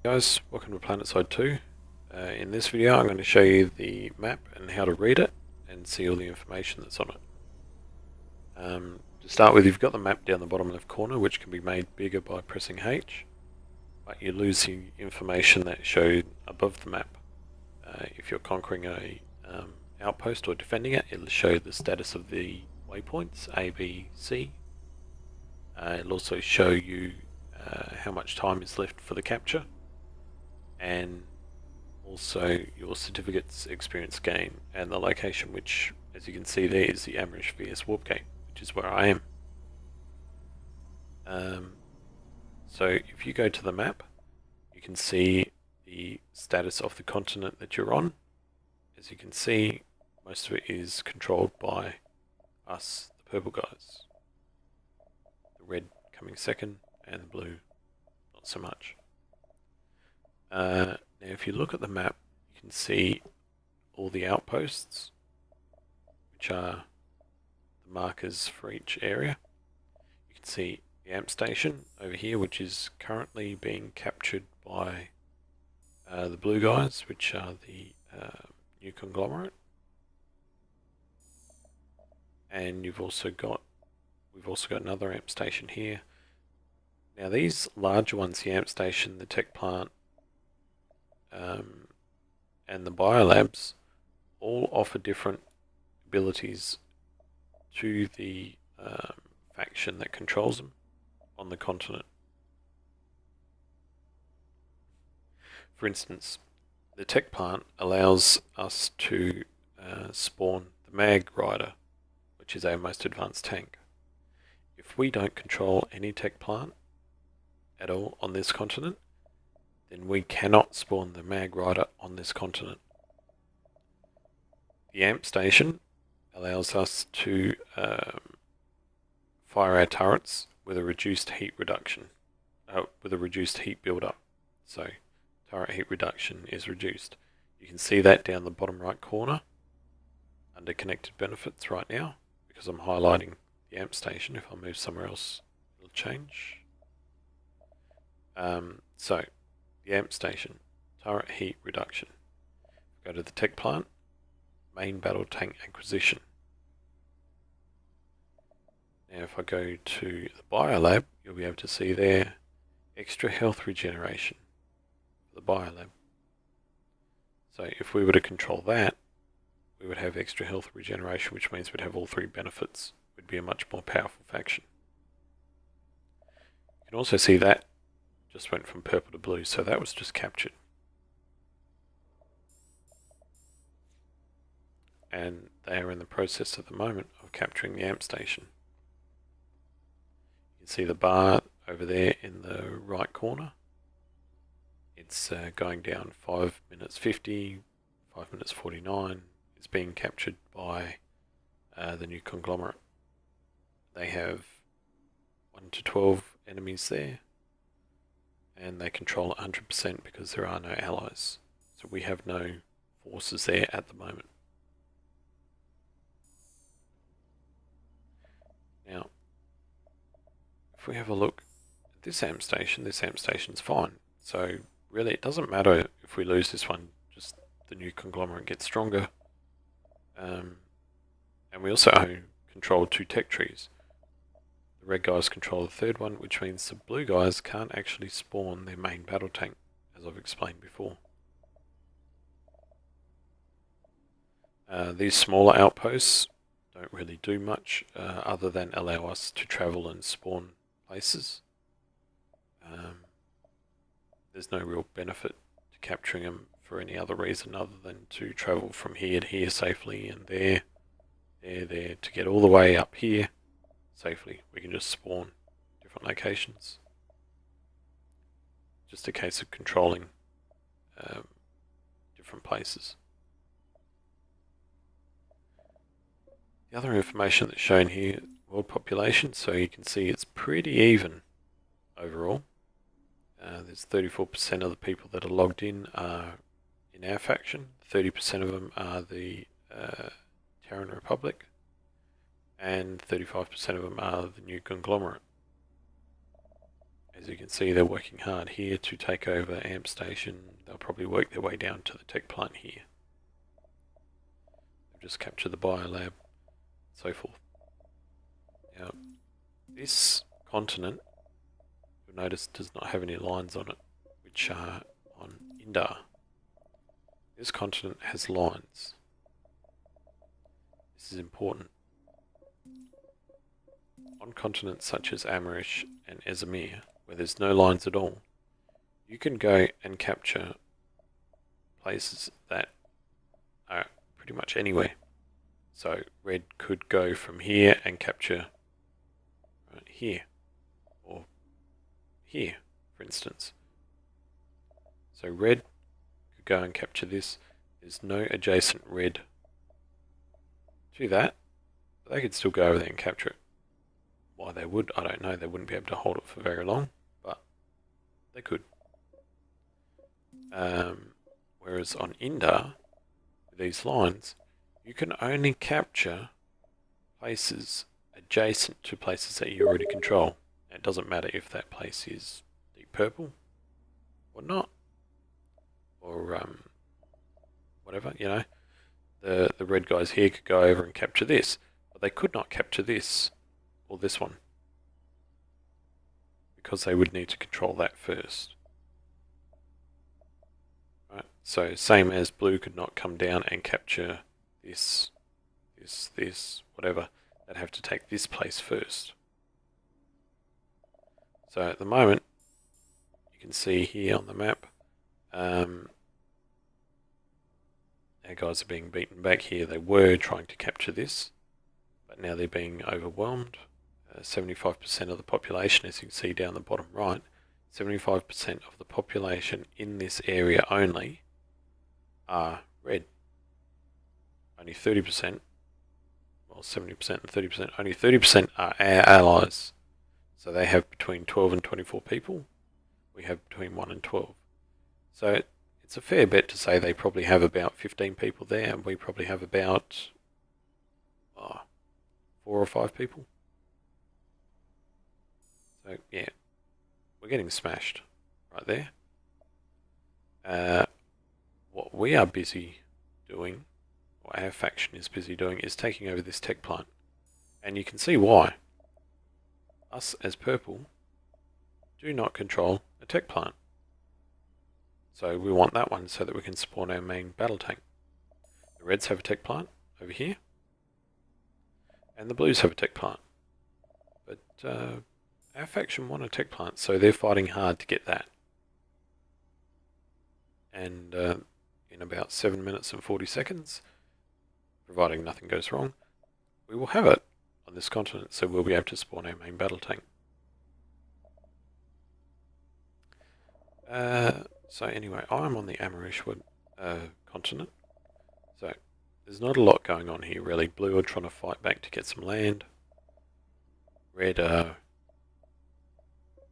Guys, welcome to Planetside 2. In this video I'm going to show you the map and how to read it and see all the information that's on it. To start with, you've got the map down the bottom left corner, which can be made bigger by pressing H, but you lose the information that showed above the map. If you're conquering a outpost or defending it, it'll show the status of the waypoints A, B, C. It'll also show you how much time is left for the capture, and also your certificates experience gain, and the location, which as you can see there is the Amrish vs Warp Gate, which is where I am. So if you go to the map, you can see the status of the continent that you're on. As you can see, most of it is controlled by us, the purple guys. The red coming second, and the blue not so much. Now if you look at the map, you can see all the outposts, which are the markers for each area. You can see the amp station over here, which is currently being captured by the blue guys, which are the new conglomerate. And we've also got another amp station here. Now these larger ones, the amp station, the tech plant, and the biolabs, all offer different abilities to the faction that controls them on the continent. For instance, the tech plant allows us to spawn the mag rider, which is our most advanced tank. If we don't control any tech plant at all on this continent, then we cannot spawn the mag rider on this continent. The amp station allows us to fire our turrets with a reduced heat build-up. So turret heat reduction is reduced. You can see that down the bottom right corner under connected benefits right now, because I'm highlighting the amp station. If I move somewhere else, it'll change. So the amp station, turret heat reduction. Go to the tech plant, main battle tank acquisition. Now if I go to the biolab, you'll be able to see there extra health regeneration for the biolab. So if we were to control that, we would have extra health regeneration, which means we'd have all three benefits. We'd be a much more powerful faction. You can also see that just went from purple to blue, so that was just captured. And they are in the process at the moment of capturing the amp station. You can see the bar over there in the right corner. It's going down 5 minutes 50, 5 minutes 49. It's being captured by the new conglomerate. They have 1 to 12 enemies there, and they control 100% because there are no allies. So we have no forces there at the moment. Now, if we have a look at this amp station's fine. So really it doesn't matter if we lose this one, just the new conglomerate gets stronger. And we also control 2 tech trees. The red guys control the third one, which means the blue guys can't actually spawn their main battle tank, as I've explained before. These smaller outposts don't really do much other than allow us to travel and spawn places. There's no real benefit to capturing them for any other reason other than to travel from here to here safely, and there to get all the way up here safely. We can just spawn different locations. Just a case of controlling different places. The other information that's shown here, world population, so you can see it's pretty even overall. There's 34% of the people that are logged in are in our faction, 30% of them are the Terran Republic, and 35% of them are the new conglomerate. As you can see, they're working hard here to take over Amp Station. They'll probably work their way down to the tech plant here. They've just captured the biolab, so forth. Now, this continent, you'll notice, does not have any lines on it, which are on Indar. This continent has lines. This is important. On continents such as Amarish and Ezamir, where there's no lines at all, you can go and capture places that are pretty much anywhere. So red could go from here and capture here, or here, for instance. So red could go and capture this. There's no adjacent red to that, but they could still go over there and capture it. Why they would, I don't know. They wouldn't be able to hold it for very long, but they could. Whereas on Indar, with these lines, you can only capture places adjacent to places that you already control. It doesn't matter if that place is deep purple or not, or whatever, you know. The red guys here could go over and capture this, but they could not capture this or this one, because they would need to control that first. Right? So same as blue could not come down and capture this, whatever. They'd have to take this place first. So at the moment, you can see here on the map, our guys are being beaten back here. They were trying to capture this, but now they're being overwhelmed. 75% of the population, as you can see down the bottom right, 75% of the population in this area only are red. Only 30%, well 70% and 30%, only 30% are our allies. So they have between 12 and 24 people. We have between 1 and 12. So it's a fair bet to say they probably have about 15 people there, and we probably have about 4 or 5 people. So yeah, we're getting smashed right there. What we are busy doing, what our faction is busy doing, is taking over this tech plant. And you can see why. Us as purple do not control a tech plant. So we want that one so that we can spawn our main battle tank. The reds have a tech plant over here, and the blues have a tech plant. But our faction want a tech plant, so they're fighting hard to get that. And in about 7 minutes and 40 seconds, providing nothing goes wrong, we will have it on this continent, so we'll be able to spawn our main battle tank. So anyway, I'm on the Amarishwood continent, so there's not a lot going on here really. Blue are trying to fight back to get some land. Red are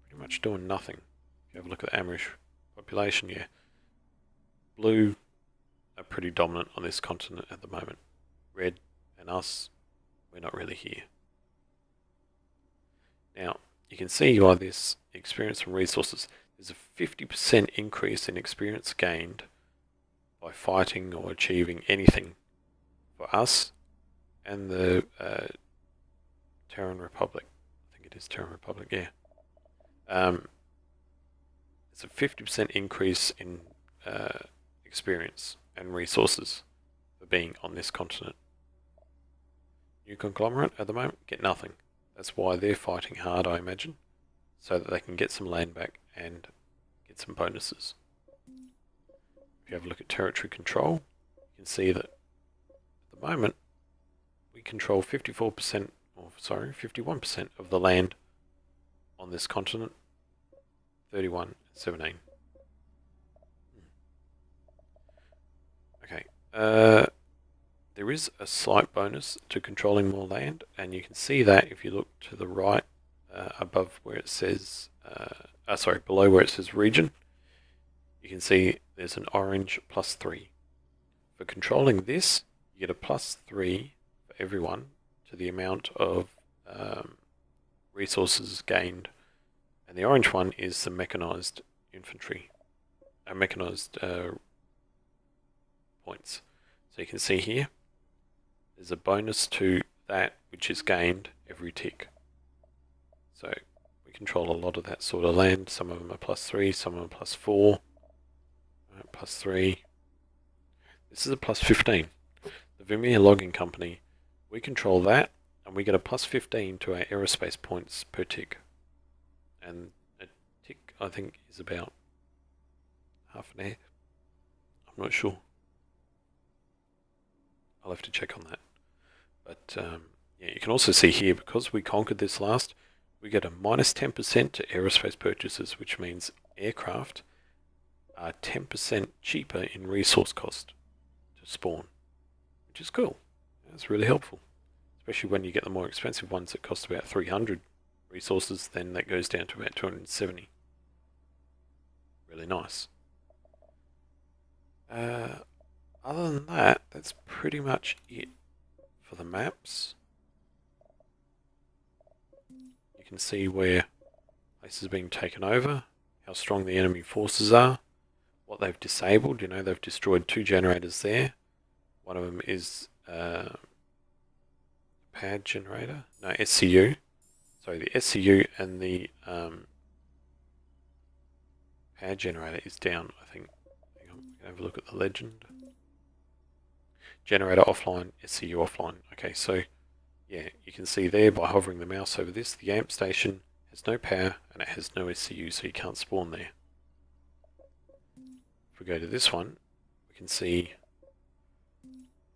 pretty much doing nothing. If you have a look at the Amarish population, yeah. Blue are pretty dominant on this continent at the moment. Red and us, we're not really here. Now, you can see by this experience and resources, there's a 50% increase in experience gained by fighting or achieving anything for us and the Terran Republic. I think it is Terran Republic, yeah. It's a 50% increase in experience and resources for being on this continent. New conglomerate at the moment get nothing. That's why they're fighting hard, I imagine, so that they can get some land back and get some bonuses. If you have a look at territory control, you can see that at the moment we control 51% of the land on this continent. 31-17. Okay. There is a slight bonus to controlling more land, and you can see that if you look to the right above where it says, below where it says region, you can see there's an orange +3. For controlling this, you get a +3 for everyone to the amount of resources gained And the orange one is the mechanized infantry, mechanized points. So you can see here, there's a bonus to that which is gained every tick. So we control a lot of that sort of land. Some of them are +3, some of them are +4, +3. This is a +15. The Vermeer Logging Company, we control that, and we get a +15 to our aerospace points per tick. And a tick, I think, is about half an air. I'm not sure. I'll have to check on that. But yeah, you can also see here, because we conquered this last, we get a -10% to aerospace purchases, which means aircraft are 10% cheaper in resource cost to spawn, which is cool. That's really helpful, especially when you get the more expensive ones that cost about 300 resources, then that goes down to about 270. Really nice. Other than that, that's pretty much it for the maps. You can see where places are being taken over, how strong the enemy forces are, what they've disabled. You know, they've destroyed 2 generators there. One of them is pad generator, no, SCU. So the SCU and the pad generator is down, I think. Hang on, we can have a look at the legend. Generator offline, SCU offline. Okay, so yeah, you can see there by hovering the mouse over this, the amp station has no power and it has no SCU, so you can't spawn there. If we go to this one, we can see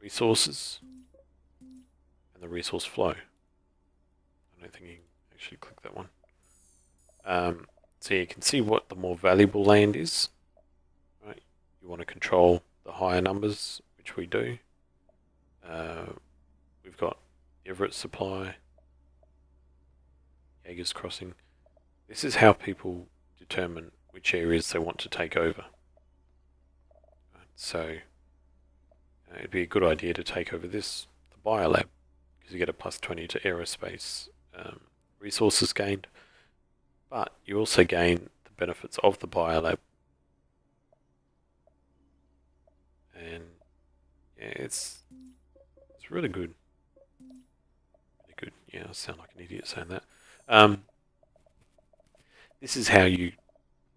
resources and the resource flow. I don't think you can actually click that one. So you can see what the more valuable land is. Right? You want to control the higher numbers, which we do. We've got Everett Supply, Jaeger's Crossing. This is how people determine which areas they want to take over. Right, so it'd be a good idea to take over this, the Biolab, because you get a +20 to aerospace resources gained, but you also gain the benefits of the Biolab. And yeah, it's really good. Really good. Yeah, I sound like an idiot saying that. This is how you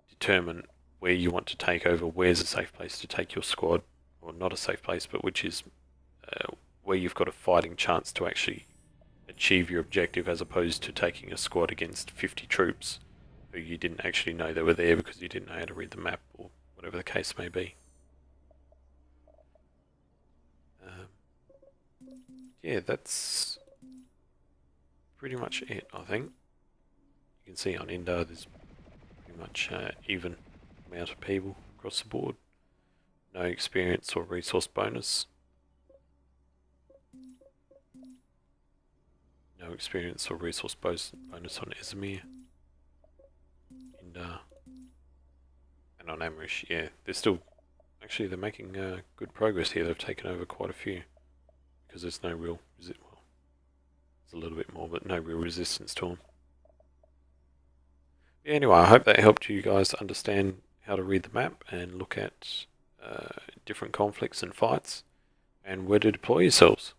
determine where you want to take over, where's a safe place to take your squad, or not a safe place, but which is where you've got a fighting chance to actually achieve your objective, as opposed to taking a squad against 50 troops who you didn't actually know they were there because you didn't know how to read the map, or whatever the case may be. Yeah, that's pretty much it, I think. You can see on Indo there's pretty much even amount of people across the board. No experience or resource bonus. No experience or resource bonus on Izmir. And on Amrish, yeah, they're still, actually they're making good progress here. They've taken over quite a few, because there's no real, well, there's a little bit more, but no real resistance to them. Yeah, anyway, I hope that helped you guys understand how to read the map and look at different conflicts and fights and where to deploy yourselves.